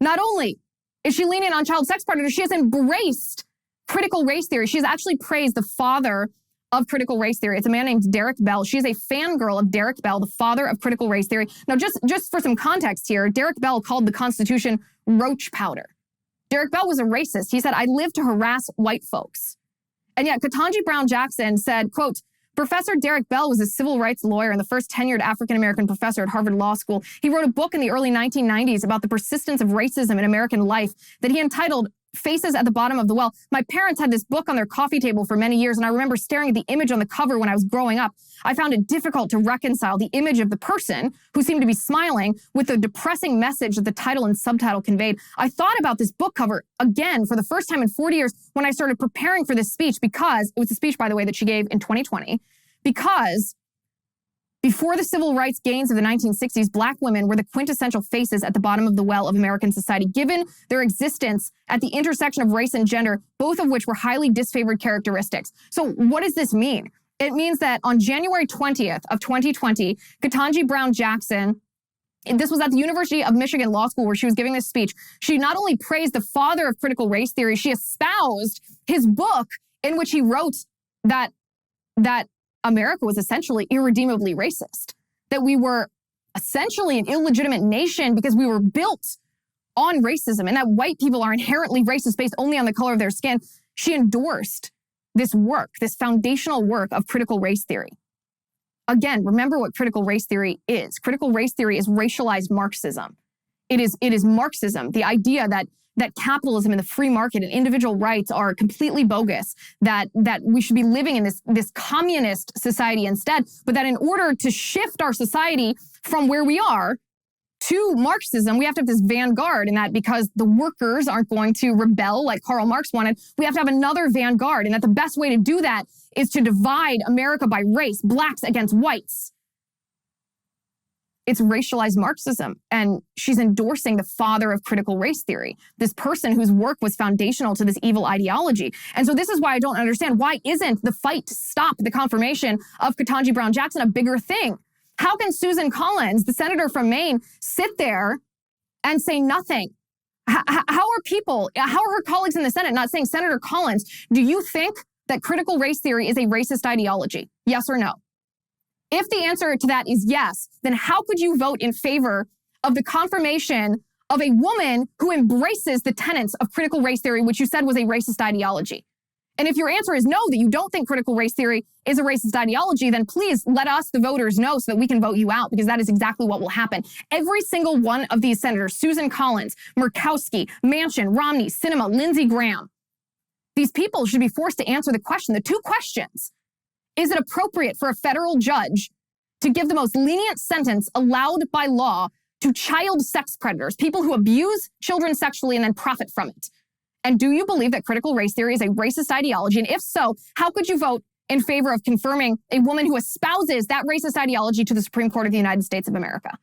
Not only is she lenient on child sex predators, she has embraced critical race theory. She has actually praised the father of critical race theory. It's a man named Derek Bell. She is a fangirl of Derek Bell, the father of critical race theory. Now, just for some context here, Derek Bell called the Constitution roach powder. Derek Bell was a racist. He said, "I live to harass white folks." And yet Ketanji Brown Jackson said, quote, "Professor Derek Bell was a civil rights lawyer and the first tenured African-American professor at Harvard Law School. He wrote a book in the early 1990s about the persistence of racism in American life that he entitled Faces at the Bottom of the Well. My parents had this book on their coffee table for many years, and I remember staring at the image on the cover when I was growing up. I found it difficult to reconcile the image of the person who seemed to be smiling with the depressing message that the title and subtitle conveyed. I thought about this book cover again for the first time in 40 years when I started preparing for this speech, because it was a speech, by the way, that she gave in 2020, because before the civil rights gains of the 1960s, Black women were the quintessential faces at the bottom of the well of American society, given their existence at the intersection of race and gender, both of which were highly disfavored characteristics." So what does this mean? It means that on January 20th of 2020, Ketanji Brown Jackson, this was at the University of Michigan Law School where she was giving this speech, she not only praised the father of critical race theory, she espoused his book in which he wrote that America was essentially irredeemably racist, that we were essentially an illegitimate nation because we were built on racism, and that white people are inherently racist based only on the color of their skin. She endorsed this work, this foundational work of critical race theory. Again, remember what critical race theory is. Critical race theory is racialized Marxism. It is Marxism, the idea that capitalism and the free market and individual rights are completely bogus, that we should be living in this communist society instead, but that in order to shift our society from where we are to Marxism, we have to have this vanguard, and that because the workers aren't going to rebel like Karl Marx wanted, we have to have another vanguard, and that the best way to do that is to divide America by race, blacks against whites. It's racialized Marxism, and she's endorsing the father of critical race theory, this person whose work was foundational to this evil ideology. And so this is why I don't understand, why isn't the fight to stop the confirmation of Ketanji Brown Jackson a bigger thing? How can Susan Collins, the senator from Maine, sit there and say nothing? How are her colleagues in the Senate not saying, "Senator Collins, do you think that critical race theory is a racist ideology? Yes or no?" If the answer to that is yes, then how could you vote in favor of the confirmation of a woman who embraces the tenets of critical race theory, which you said was a racist ideology? And if your answer is no, that you don't think critical race theory is a racist ideology, then please let us, the voters, know so that we can vote you out, because that is exactly what will happen. Every single one of these senators, Susan Collins, Murkowski, Manchin, Romney, Sinema, Lindsey Graham, these people should be forced to answer the question, the two questions. Is it appropriate for a federal judge to give the most lenient sentence allowed by law to child sex predators, people who abuse children sexually and then profit from it? And do you believe that critical race theory is a racist ideology? And if so, how could you vote in favor of confirming a woman who espouses that racist ideology to the Supreme Court of the United States of America?